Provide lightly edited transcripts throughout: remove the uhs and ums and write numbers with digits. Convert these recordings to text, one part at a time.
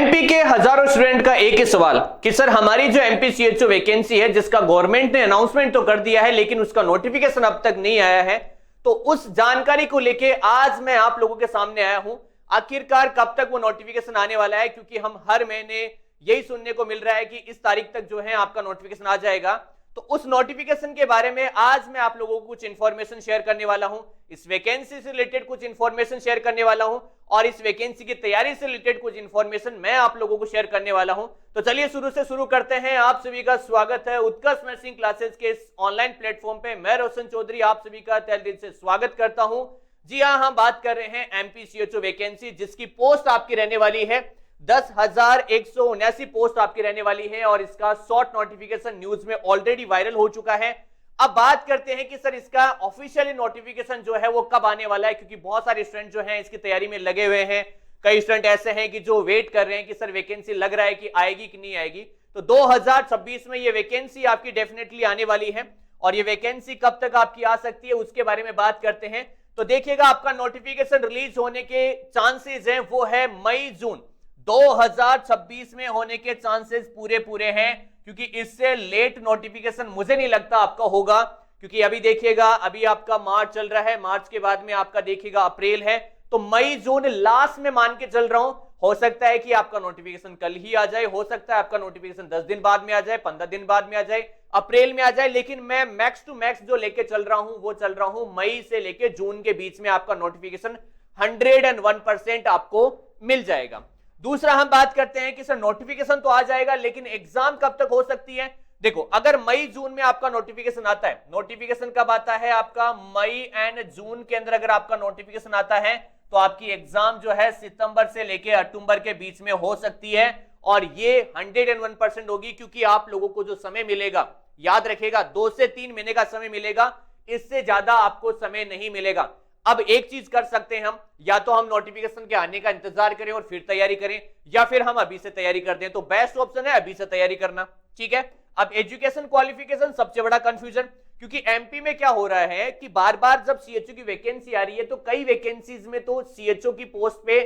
MP के हजारों student का एक ही सवाल कि सर हमारी जो एमपी सीएचओ वैकेंसी है जिसका गवर्नमेंट ने अनाउंसमेंट तो कर दिया है लेकिन उसका नोटिफिकेशन अब तक नहीं आया है, तो उस जानकारी को लेके आज मैं आप लोगों के सामने आया हूं। आखिरकार कब तक वो नोटिफिकेशन आने वाला है, क्योंकि हम हर महीने यही सुनने को मिल रहा है कि इस तारीख तक जो है आपका नोटिफिकेशन आ जाएगा। तो उस नोटिफिकेशन के बारे में आज मैं आप लोगों को कुछ इंफॉर्मेशन शेयर करने वाला हूं, इस वैकेंसी से रिलेटेड कुछ इंफॉर्मेशन शेयर करने वाला हूं और इस वैकेंसी की तैयारी से रिलेटेड कुछ इंफॉर्मेशन मैं आप लोगों को शेयर करने वाला हूं। तो चलिए शुरू से शुरू करते हैं। आप सभी का स्वागत है उत्कर्ष नर्सिंग क्लासेस के इस ऑनलाइन प्लेटफॉर्म पे। मैं रोशन चौधरी आप सभी का तहे दिल से स्वागत करता हूं। जी हां, हम बात कर रहे हैं एमपी सीएचओ वैकेंसी जिसकी पोस्ट आपकी रहने वाली है 10,179 पोस्ट आपकी रहने वाली है और इसका शॉर्ट नोटिफिकेशन न्यूज में ऑलरेडी वायरल हो चुका है। अब बात करते हैं कि सर इसका ऑफिशियली नोटिफिकेशन जो है वो कब आने वाला है, क्योंकि बहुत सारे स्टूडेंट जो हैं इसकी तैयारी में लगे हुए हैं। कई स्टूडेंट ऐसे हैं कि जो वेट कर रहे हैं कि सर वैकेंसी लग रहा है कि आएगी कि नहीं आएगी। तो 2026 में ये वैकेंसी आपकी डेफिनेटली आने वाली है और ये वैकेंसी कब तक आपकी आ सकती है उसके बारे में बात करते हैं। तो देखिएगा, आपका नोटिफिकेशन रिलीज होने के चांसेस हैं वो है मई जून 2026 में होने के चांसेस पूरे हैं, क्योंकि इससे लेट नोटिफिकेशन मुझे नहीं लगता आपका होगा। क्योंकि अभी देखिएगा, अभी आपका मार्च चल रहा है, मार्च के बाद में आपका देखिएगा अप्रैल है, तो मई जून लास्ट में मान के चल रहा हूं। हो सकता है कि आपका नोटिफिकेशन कल ही आ जाए, हो सकता है आपका नोटिफिकेशन 10 दिन बाद में आ जाए, 15 दिन बाद में आ जाए, अप्रैल में आ जाए, लेकिन मैं मैक्स टू मैक्स जो लेके चल रहा हूं वो चल रहा हूं मई से लेके जून के बीच में आपका नोटिफिकेशन 101% आपको मिल जाएगा। दूसरा हम बात करते हैं कि सर नोटिफिकेशन तो आ जाएगा लेकिन एग्जाम कब तक हो सकती है। देखो, अगर मई जून में आपका नोटिफिकेशन आता है, नोटिफिकेशन कब आता है आपका मई एंड जून के अंदर अगर आपका नोटिफिकेशन आता है तो आपकी एग्जाम जो है सितंबर से लेके अक्टूबर के बीच में हो सकती है और ये 101% होगी, क्योंकि आप लोगों को जो समय मिलेगा, याद रखेगा 2 से 3 महीने का समय मिलेगा, इससे ज्यादा आपको समय नहीं मिलेगा। अब एक चीज कर सकते हैं हम, या तो हम नोटिफिकेशन के आने का इंतजार करें और फिर तैयारी करें, या फिर हम अभी से तैयारी कर दें। तो बेस्ट ऑप्शन है अभी से तैयारी करना, ठीक है। अब एजुकेशन क्वालिफिकेशन सबसे बड़ा कंफ्यूजन, क्योंकि एमपी में क्या हो रहा है कि बार बार जब सीएचओ की वैकेंसी आ रही है तो कई वैकेंसीज में तो सीएचओ की पोस्ट पे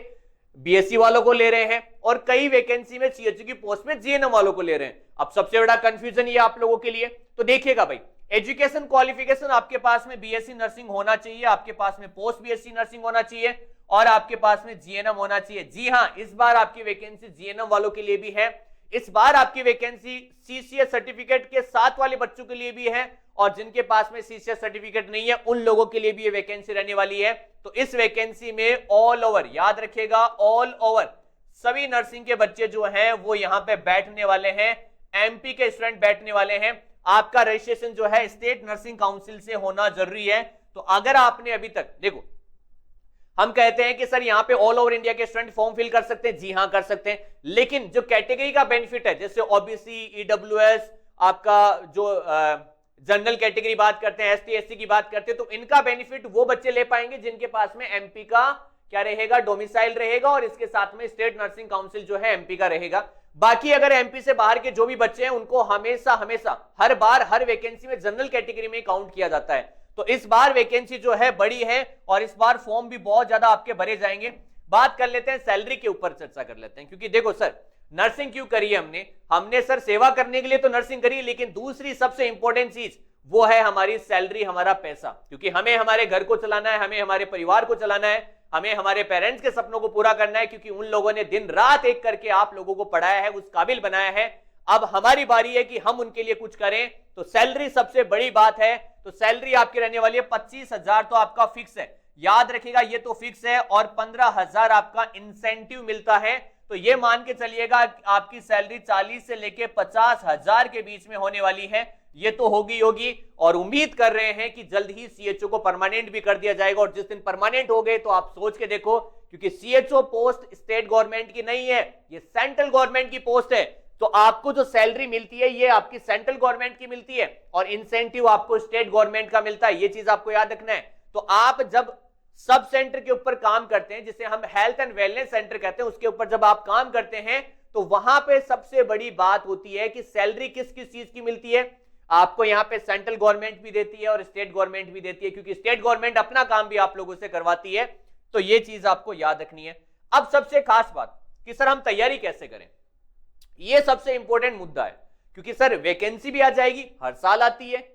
बीएससी वालों को ले रहे हैं और कई वैकेंसी में सीएचओ की पोस्ट में जीएनएम वालों को ले रहे हैं। अब सबसे बड़ा कंफ्यूजन ये आप लोगों के लिए। तो देखिएगा भाई, एजुकेशन क्वालिफिकेशन आपके पास में बीएससी नर्सिंग होना चाहिए, आपके पास में पोस्ट बीएससी नर्सिंग होना चाहिए और आपके पास में जीएनएम होना चाहिए। जी हां, इस बार आपकी वैकेंसी जीएनएम वालों के लिए भी है, इस बार आपकी वैकेंसी सीसीएस सर्टिफिकेट के साथ वाले बच्चों के लिए भी है और जिनके पास में सीसीएस सर्टिफिकेट नहीं है उन लोगों के लिए भी ये वैकेंसी रहने वाली है। तो इस वैकेंसी में ऑल ओवर, याद रखिएगा, ऑल ओवर सभी नर्सिंग के बच्चे जो हैं वो यहां पे बैठने वाले हैं, एमपी के स्टूडेंट बैठने वाले हैं। आपका रजिस्ट्रेशन जो है स्टेट नर्सिंग काउंसिल से होना जरूरी है। तो अगर आपने अभी तक, देखो हम कहते हैं कि सर यहाँ पे ऑल ओवर इंडिया के स्टूडेंट फॉर्म फिल कर सकते हैं, जी हां कर सकते हैं, लेकिन जो कैटेगरी का बेनिफिट है जैसे ओबीसी, ईडब्ल्यूएस, आपका जो जनरल कैटेगरी बात करते हैं, एसटी एससी की बात करते हैं, तो इनका बेनिफिट वो बच्चे ले पाएंगे जिनके पास में एमपी का क्या रहेगा, डोमिसाइल रहेगा और इसके साथ में स्टेट नर्सिंग काउंसिल जो है एमपी का रहेगा। बाकी अगर एमपी से बाहर के जो भी बच्चे हैं उनको हमेशा हर बार हर वैकेंसी में जनरल कैटेगरी में काउंट किया जाता है। तो इस बार वैकेंसी जो है बड़ी है और इस बार फॉर्म भी बहुत ज्यादा आपके भरे जाएंगे। बात कर लेते हैं सैलरी के ऊपर, चर्चा कर लेते हैं, क्योंकि देखो सर नर्सिंग क्यों करी है हमने सर सेवा करने के लिए तो नर्सिंग करी, लेकिन दूसरी सबसे इंपॉर्टेंट चीज वो है हमारी सैलरी, हमारा पैसा, क्योंकि हमें हमारे घर को चलाना है, हमें हमारे परिवार को चलाना है, हमें हमारे पेरेंट्स के सपनों को पूरा करना है, क्योंकि उन लोगों ने दिन रात एक करके आप लोगों को पढ़ाया है, उस काबिल बनाया है। अब हमारी बारी है कि हम उनके लिए कुछ करें। तो सैलरी सबसे बड़ी बात है। तो सैलरी आपकी रहने वाली है 25,000 तो आपका फिक्स है, याद रखिएगा ये तो फिक्स है, और 15,000 आपका इंसेंटिव मिलता है। तो ये मान के चलिएगा आपकी सैलरी 40 से लेके 50,000 के बीच में होने वाली है। ये तो होगी और उम्मीद कर रहे हैं कि जल्द ही सीएचओ को परमानेंट भी कर दिया जाएगा। और जिस दिन परमानेंट हो गए तो आप सोच के देखो, क्योंकि सीएचओ पोस्ट स्टेट गवर्नमेंट की नहीं है, ये सेंट्रल गवर्नमेंट की पोस्ट है, तो आपको जो सैलरी मिलती है ये आपकी सेंट्रल गवर्नमेंट की मिलती है और इंसेंटिव आपको स्टेट गवर्नमेंट का मिलता है। ये चीज आपको याद रखना है। तो आप जब सब सेंटर के ऊपर काम करते हैं, जिसे हम हेल्थ एंड वेलनेस सेंटर कहते हैं, उसके ऊपर जब आप काम करते हैं तो वहां पे सबसे बड़ी बात होती है कि सैलरी किस किस चीज की मिलती है। आपको यहाँ पे सेंट्रल गवर्नमेंट भी देती है और स्टेट गवर्नमेंट भी देती है, क्योंकि स्टेट गवर्नमेंट अपना काम भी आप लोगों से करवाती है। तो ये चीज आपको याद रखनी है। अब सबसे खास बात, कि सर हम तैयारी कैसे करें। यह सबसे इंपॉर्टेंट मुद्दा है, क्योंकि सर वैकेंसी भी आ जाएगी, हर साल आती है,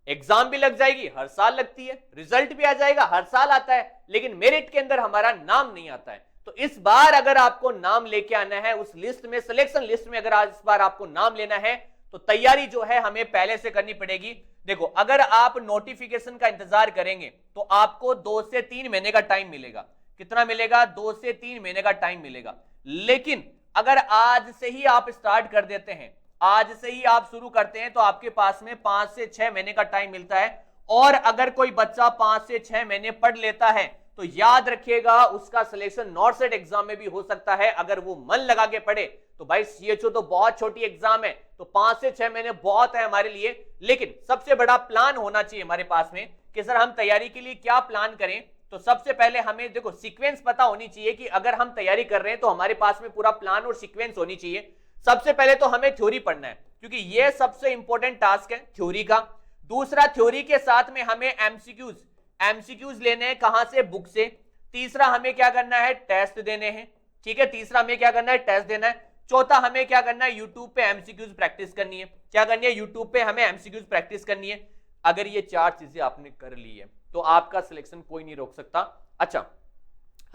एग्जाम भी लग जाएगी, हर साल लगती है, रिजल्ट भी आ जाएगा, हर साल आता है, लेकिन मेरिट के अंदर हमारा नाम नहीं आता है। तो इस बार अगर आपको नाम लेके आना है उस लिस्ट में, सिलेक्शन लिस्ट में अगर आज इस बार आपको नाम लेना है, तो तैयारी जो है हमें पहले से करनी पड़ेगी। देखो, अगर आप नोटिफिकेशन का इंतजार करेंगे तो आपको 2 से 3 महीने का टाइम मिलेगा। कितना मिलेगा? 2 से 3 महीने का टाइम मिलेगा। लेकिन अगर आज से ही आप स्टार्ट कर देते हैं, आज से ही आप शुरू करते हैं, तो आपके पास में 5 से 6 महीने का टाइम मिलता है। और अगर कोई बच्चा 5 से 6 महीने पढ़ लेता है तो याद रखिएगा उसका सिलेक्शन नॉर्थ सेट एग्जाम में भी हो सकता है, अगर वो मन लगा के पढ़े। तो भाई सीएचओ तो बहुत छोटी एग्जाम है, तो 5 से 6 महीने बहुत है हमारे लिए। लेकिन सबसे बड़ा प्लान होना चाहिए हमारे पास में कि सर हम तैयारी के लिए क्या प्लान करें। तो सबसे पहले हमें देखो सीक्वेंस पता होनी चाहिए कि अगर हम तैयारी कर रहे हैं तो हमारे पास में पूरा प्लान और सीक्वेंस होनी चाहिए। सबसे पहले तो हमें थ्योरी पढ़ना है, क्योंकि यह सबसे इंपॉर्टेंट टास्क है थ्योरी का। दूसरा, थ्योरी के साथ में हमें एमसीक्यूज लेने हैं, कहां से? बुक से। तीसरा, हमें क्या करना है? टेस्ट देने हैं, ठीक है, तीसरा हमें क्या करना है? टेस्ट देना है। चौथा, हमें क्या करना है? यूट्यूब पे एमसीक्यूज प्रैक्टिस करनी है। क्या करनी है? यूट्यूब पे हमें एमसीक्यूज प्रैक्टिस करनी है। अगर ये 4 चीजें आपने कर ली है तो आपका सिलेक्शन कोई नहीं रोक सकता। अच्छा,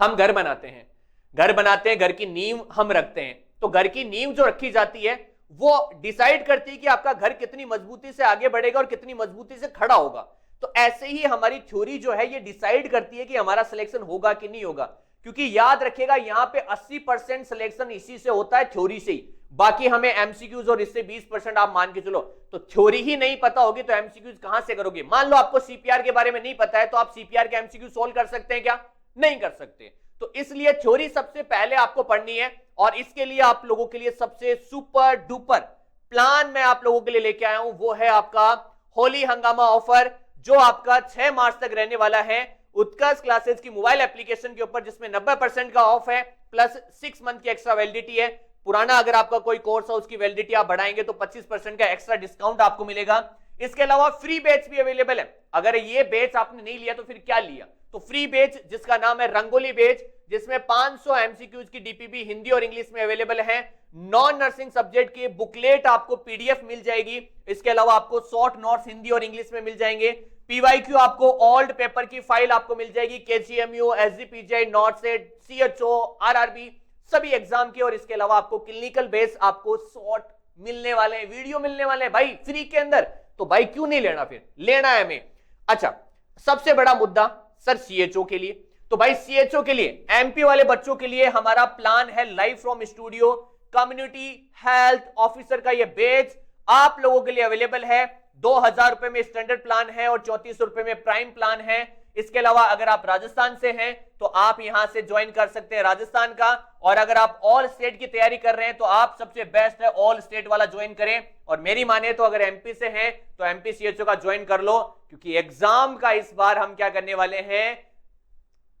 हम घर बनाते हैं, घर की नींव हम रखते हैं। तो घर की नींव जो रखी जाती है वो डिसाइड करती है कि आपका घर कितनी मजबूती से आगे बढ़ेगा और कितनी मजबूती से खड़ा होगा। तो ऐसे ही हमारी थ्योरी जो है ये डिसाइड करती है कि हमारा सिलेक्शन होगा कि नहीं होगा। क्योंकि याद रखिएगा यहां पे 80% सिलेक्शन इसी से होता है, थ्योरी से ही। बाकी हमें एमसीक्यूज और इससे 20% आप मान के चलो। तो थ्योरी ही नहीं पता होगी तो एमसीक्यूज कहां से करोगे? मान लो आपको सीपीआर के बारे में नहीं पता है, तो आप सीपीआर के एमसीक्यू सोल्व कर सकते हैं क्या? नहीं कर सकते। तो इसलिए थ्योरी सबसे पहले आपको पढ़नी है। और इसके लिए आप लोगों के लिए सबसे सुपर डुपर प्लान मैं आप लोगों के लिए लेके आया हूं, वो है आपका होली हंगामा ऑफर, जो आपका 6 मार्च तक रहने वाला है उत्कर्ष क्लासेस की मोबाइल एप्लीकेशन के ऊपर, जिसमें 90% का ऑफ है, प्लस 6 मंथ की एक्स्ट्रा वैलिडिटी है। पुराना अगर आपका कोई कोर्स है उसकी वैलिडिटी आप बढ़ाएंगे तो 25% का एक्स्ट्रा डिस्काउंट आपको मिलेगा। इसके अलावा फ्री बैच भी अवेलेबल है। अगर ये बैच आपने नहीं लिया तो फिर क्या लिया? तो फ्री बैच जिसका नाम है रंगोली बैच, जिसमें 500 एमसीक्यूज की डीपीबी हिंदी और इंग्लिश में अवेलेबल है। नॉन नर्सिंग सब्जेक्ट के बुकलेट आपको पीडीएफ मिल जाएगी। इसके अलावा आपको शॉर्ट नोट्स हिंदी और इंग्लिश में मिल जाएंगे। पीवाईक्यू आपको ओल्ड पेपर की फाइल आपको मिल जाएगी, केजीएमयू, एसजीपीजे, नॉर्थ-सेट, सीएचओ, आरआरबी सभी एग्जाम के। और इसके अलावा आपको क्लिनिकल बेस आपको शॉर्ट मिलने वाले हैं, वीडियो मिलने वाले हैं भाई फ्री के अंदर। तो भाई क्यों नहीं लेना, फिर लेना है हमें। अच्छा, सबसे बड़ा मुद्दा सर सीएचओ के लिए। तो भाई सीएचओ के लिए, एमपी वाले बच्चों के लिए हमारा प्लान है live from studio community health officer का ये बैच आप लोगों के लिए अवेलेबल है। 2000 रुपए में स्टैंडर्ड प्लान है और 3400 रुपए में प्राइम प्लान है। इसके अलावा अगर आप राजस्थान से हैं तो आप यहां से ज्वाइन कर सकते हैं राजस्थान का। और अगर आप ऑल स्टेट की तैयारी कर रहे हैं तो आप सबसे बेस्ट है ऑल स्टेट वाला ज्वाइन करें। और मेरी माने तो अगर एमपी से हैं तो एमपी सीएचओ का ज्वाइन कर लो, क्योंकि एग्जाम का इस बार हम क्या करने वाले हैं?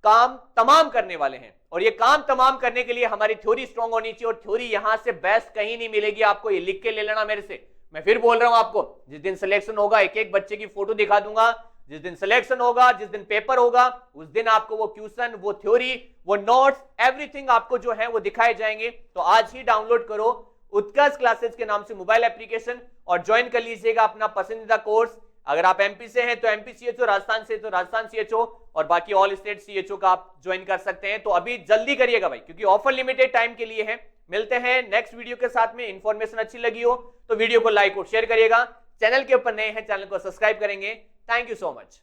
काम तमाम करने वाले हैं। और ये काम तमाम करने के लिए हमारी थ्योरी स्ट्रांग होनी चाहिए। और थ्योरी यहां से बेस्ट कहीं नहीं मिलेगी आपको, ये लिख के ले लेना मेरे से। मैं फिर बोल रहा हूं आपको, जिस दिन सिलेक्शन होगा एक एक बच्चे की फोटो दिखा दूंगा। जिस दिन सिलेक्शन होगा, जिस दिन पेपर होगा, उस दिन आपको वो क्वेश्चन, वो थ्योरी, वो नोट्स, एवरीथिंग आपको जो है वो दिखाए जाएंगे। तो आज ही डाउनलोड करो उत्कर्ष क्लासेस के नाम से मोबाइल एप्लीकेशन और ज्वाइन कर लीजिएगा अपना पसंदीदा कोर्स। अगर आप एमपी से हैं तो एमपी सीएचओ, राजस्थान से तो राजस्थान सीएचओ, और बाकी ऑल स्टेट सीएचओ का आप ज्वाइन कर सकते हैं। तो अभी जल्दी करिएगा भाई, क्योंकि ऑफर लिमिटेड टाइम के लिए है। मिलते हैं नेक्स्ट वीडियो के साथ में। इंफॉर्मेशन अच्छी लगी हो तो वीडियो को लाइक और शेयर करिएगा। चैनल के ऊपर नए हैं, चैनल को सब्सक्राइब करेंगे। Thank you so much.